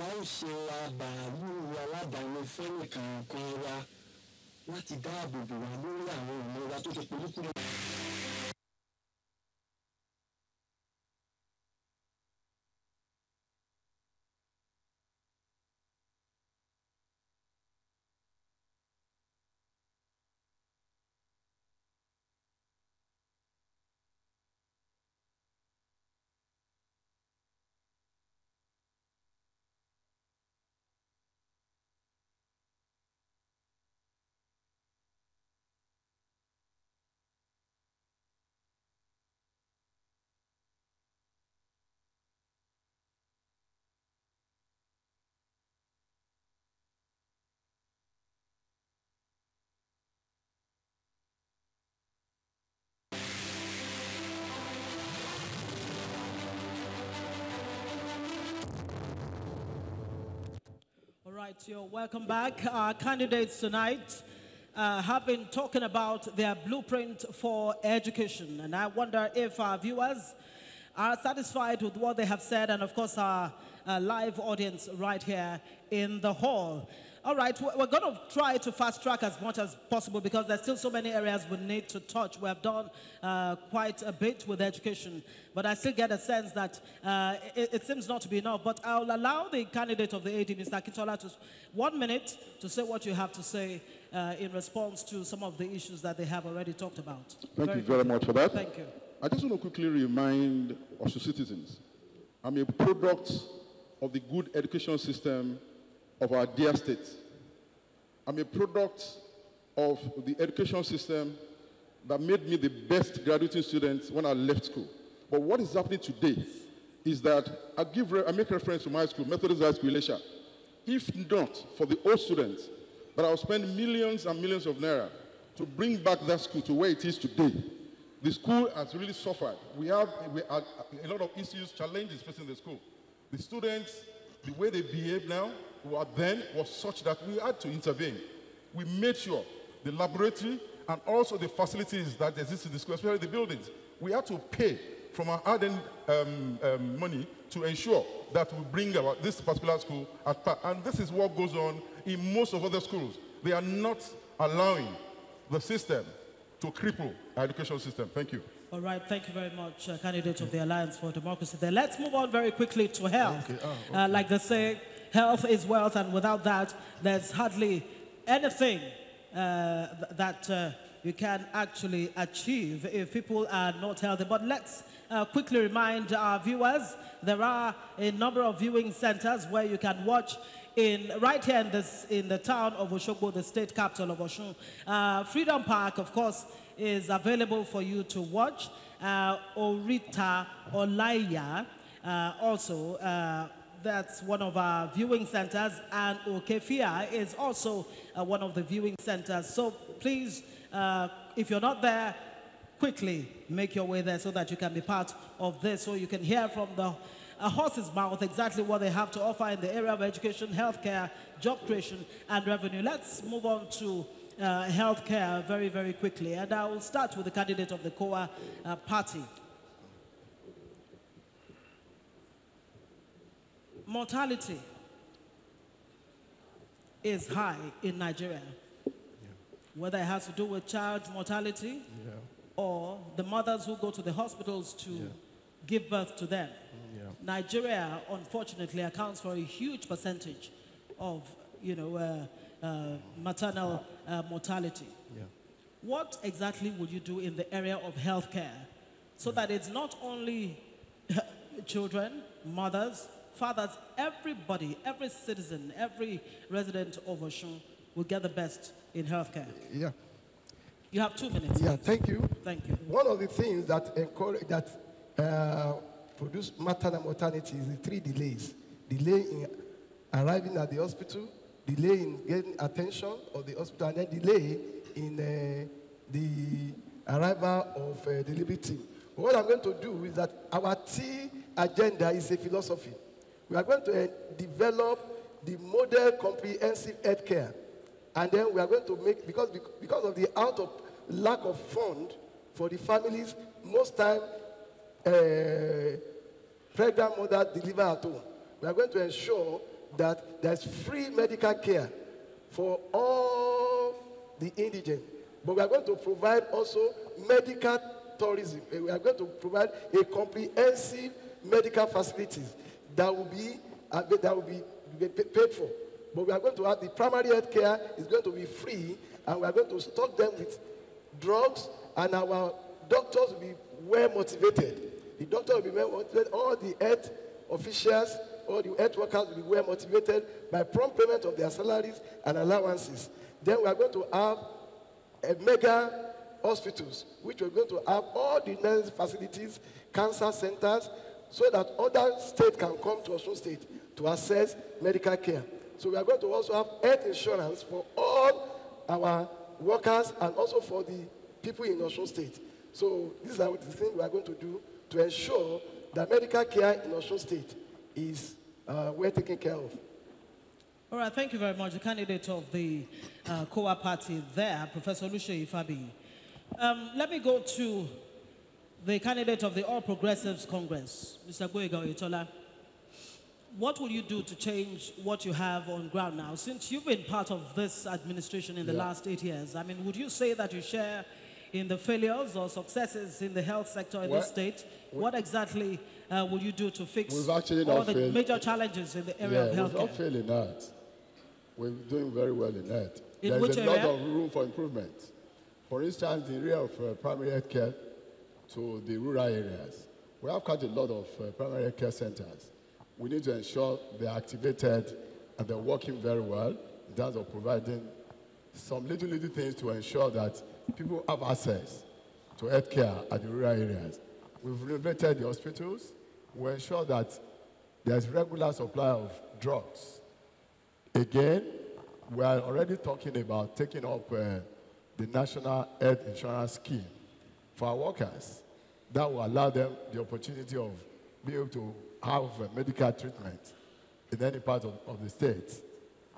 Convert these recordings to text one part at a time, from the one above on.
ìjọba ń ṣe àbàálù aládàáni fẹ́nìkan kan wa láti dáàbò bò wá lórí àwọn ìnira tó ti polúkúrò. All right, you're welcome back. Our candidates tonight have been talking about their blueprint for education. And I wonder if our viewers are satisfied with what they have said, and of course our live audience right here in the hall. All right, we're going to try to fast track as much as possible because there's still so many areas we need to touch. We have done quite a bit with education, but I still get a sense that it seems not to be enough. But I'll allow the candidate of the AD, Mr. Akintola, to 1 minute to say what you have to say in response to some of the issues that they have already talked about. Thank you very much for that. Thank you. I just want to quickly remind Osun citizens, I'm a product of the good education system of our dear state. I'm a product of the education system that made me the best graduating student when I left school. But what is happening today is that I make reference to my school, Methodist High School, Elisha. If not for the old students, that I'll spend millions and millions of naira to bring back that school to where it is today. The school has really suffered. We have a lot of issues, challenges facing the school. The students, the way they behave now, was such that we had to intervene. We made sure the laboratory and also the facilities that exist in the school, especially the buildings, we had to pay from our hard-earned money to ensure that we bring about this particular school at par. And this is what goes on in most of other schools. They are not allowing the system to cripple our education system. Thank you. All right, thank you very much, candidate of the Alliance for Democracy. Then let's move on very quickly to health. Okay. Okay. Like they say, health is wealth, and without that, there's hardly anything that you can actually achieve if people are not healthy. But let's quickly remind our viewers, there are a number of viewing centers where you can watch right here in the town of Osogbo, the state capital of Osun. Freedom Park, of course, is available for you to watch. Orita Olaya, also, that's one of our viewing centers, and Okefia is also one of the viewing centers. So please, if you're not there, quickly make your way there so that you can be part of this, so you can hear from the horse's mouth exactly what they have to offer in the area of education, healthcare, job creation, and revenue. Let's move on to healthcare very, very quickly. And I will start with the candidate of the COA party. Mortality is high in Nigeria, whether it has to do with child mortality or the mothers who go to the hospitals to give birth to them. Nigeria, unfortunately, accounts for a huge percentage of, maternal mortality. What exactly would you do in the area of healthcare so that it's not only children, mothers, fathers, everybody, every citizen, every resident of Osun will get the best in healthcare? Yeah. You have 2 minutes. Yeah, thank you. Thank you. One of the things that produce maternal mortality is the 3 delays. Delay in arriving at the hospital, delay in getting attention of the hospital, and then delay in the arrival of delivery team. But what I'm going to do is that our T agenda is a philosophy. We are going to develop the model comprehensive health care. And then we are going to make, because of the lack of fund for the families, most time pregnant mothers deliver at home. We are going to ensure that there's free medical care for all the indigent. But we are going to provide also medical tourism. We are going to provide a comprehensive medical facilities that will be paid for. But we are going to have the primary health care is going to be free, and we are going to stock them with drugs, and our doctors will be well motivated. The doctor will be well motivated. All the health officials, all the health workers will be well motivated by prompt payment of their salaries and allowances. Then we are going to have a mega hospitals, which we're going to have all the necessary facilities, cancer centers, so that other states can come to Osun State to access medical care. So we are going to also have health insurance for all our workers and also for the people in Osun State. So these are the things we are going to do to ensure that medical care in Osun State is well taken care of. All right, thank you very much. The candidate of the COA party there, Professor Oluseyi Fabi. Let me go to the candidate of the All Progressives Congress, Mr. Gboyega Oyetola. What will you do to change what you have on ground now? Since you've been part of this administration in the last 8 years, I mean, would you say that you share in the failures or successes in the health sector in this state? What exactly will you do to fix all the major challenges in the area of health care? We've not failed in that. We're doing very well in that. In There's which a area? lot of room for improvement. For instance, the area of primary health care to the rural areas. We have quite a lot of primary health care centers. We need to ensure they're activated and they're working very well in terms of providing some little things to ensure that people have access to health care at the rural areas. We've renovated the hospitals. We ensure that there's regular supply of drugs. Again, we are already talking about taking up the National Health Insurance Scheme for our workers. That will allow them the opportunity of being able to have medical treatment in any part of the state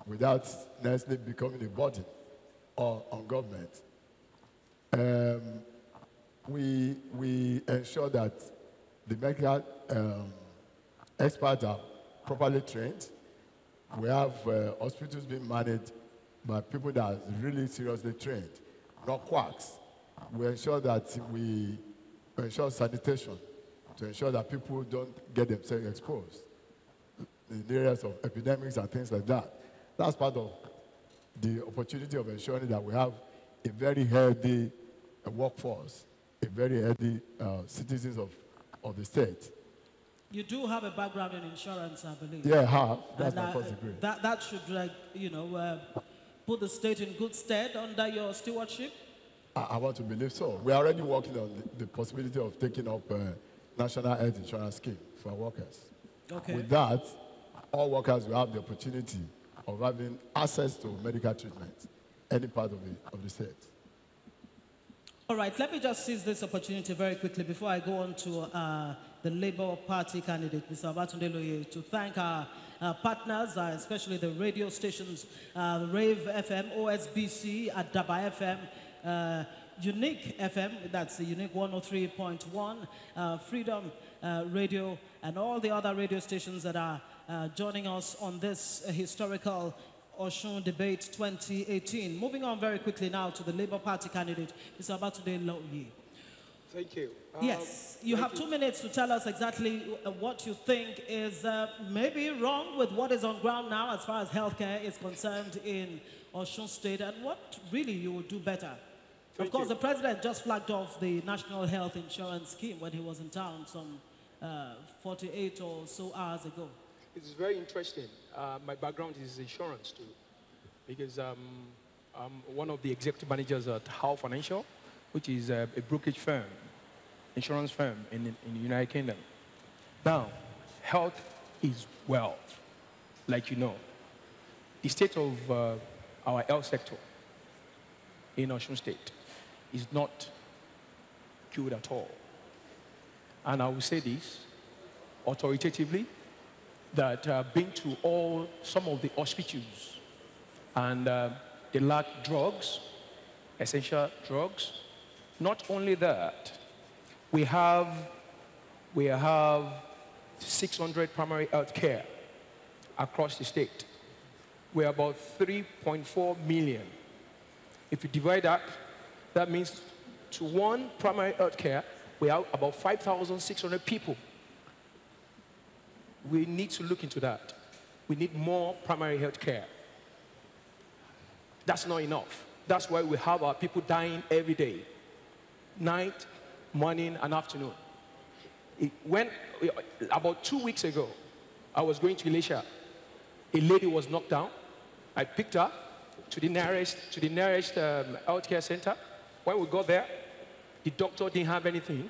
without necessarily becoming a burden on government. We ensure that the medical experts are properly trained. We have hospitals being managed by people that are really seriously trained, not quacks. We ensure that we ensure sanitation to ensure that people don't get themselves exposed in areas of epidemics and things like that. That's part of the opportunity of ensuring that we have a very healthy workforce, a very healthy citizens of the state. You do have a background in insurance, I believe. Yeah, I have. That's my first degree. That should, put the state in good stead under your stewardship? I want to believe so. We are already working on the possibility of taking up a National Health Insurance Scheme for our workers. Okay. With that, all workers will have the opportunity of having access to medical treatment any part of the state. All right, let me just seize this opportunity very quickly before I go on to the Labour Party candidate, Mr. Abatunde Loye, to thank our partners, especially the radio stations, Rave FM, OSBC, Adaba FM, Unique FM, that's the Unique 103.1, Freedom Radio, and all the other radio stations that are joining us on this historical Osun Debate 2018. Moving on very quickly now to the Labour Party candidate, Mr. Abatunde Loye. Thank you. Yes, you have 2 minutes to tell us exactly what you think is maybe wrong with what is on ground now as far as healthcare is concerned in Osun State, and what really you would do better. Of course, the president just flagged off the National Health Insurance Scheme when he was in town some 48 or so hours ago. It's very interesting. My background is insurance too, because I'm one of the executive managers at How Financial, which is a brokerage firm, insurance firm in the United Kingdom. Now, health is wealth, like you know. The state of our health sector in Osun State is not good at all. And I will say this authoritatively, that been to some of the hospitals, and they lack drugs, essential drugs. Not only that, we have 600 primary health care across the state. We're about 3.4 million. If you divide that, that means to one primary health care, we have about 5,600 people. We need to look into that. We need more primary health care. That's not enough. That's why we have our people dying every day, night, morning, and afternoon. About 2 weeks ago, I was going to Elisha. A lady was knocked down. I picked her to the nearest healthcare center. When we got there, the doctor didn't have anything.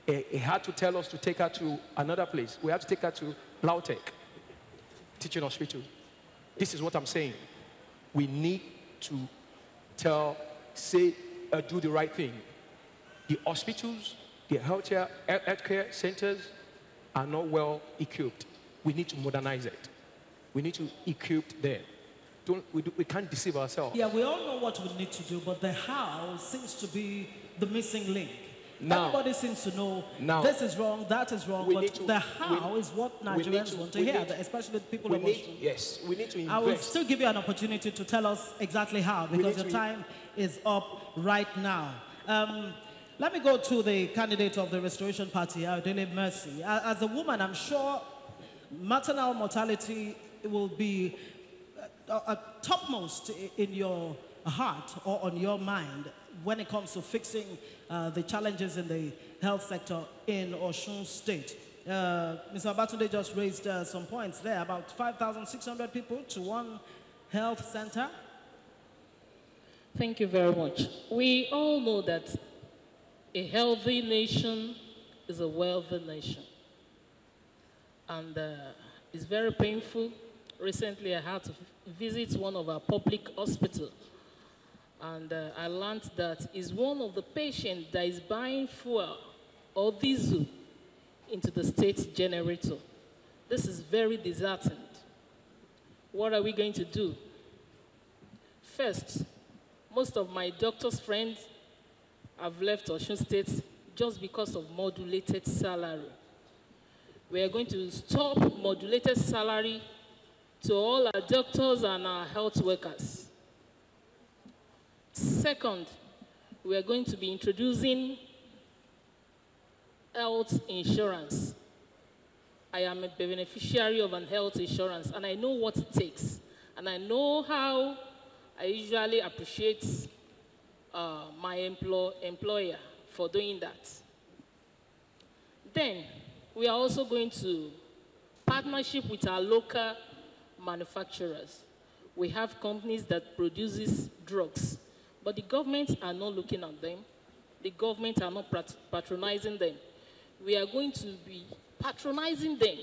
He had to tell us to take her to another place. We had to take her to Lautech Teaching Hospital. This is what I'm saying. We need to do the right thing. The hospitals, the healthcare centers are not well equipped. We need to modernize it. We need to equip them. We can't deceive ourselves. Yeah, we all know what we need to do, but the how seems to be the missing link. Now, everybody seems to know this is wrong, that is wrong, but the how is what Nigerians want to hear, especially the people of Osun. Yes, we need to invest. I will still give you an opportunity to tell us exactly how, because your time is up right now. Let me go to the candidate of the Restoration Party, Adele Mercy. As a woman, I'm sure maternal mortality will be topmost in your heart or on your mind when it comes to fixing the challenges in the health sector in Osun State. Mr. Abatunde just raised some points there, about 5,600 people to one health center. Thank you very much. We all know that a healthy nation is a wealthy nation. And it's very painful. Recently, I had to visit one of our public hospitals. And I learned that is one of the patients that is buying fuel or diesel into the state generator. This is very disheartening. What are we going to do? First, most of my doctor's friends have left Osun State just because of modulated salary. We are going to stop modulated salary to all our doctors and our health workers. Second, we are going to be introducing health insurance. I am a beneficiary of an health insurance, and I know what it takes. And I know how I usually appreciate my employer for doing that. Then, we are also going to partnership with our local manufacturers. We have companies that produces drugs, but the government are not looking at them. The government are not patronizing them. We are going to be patronizing them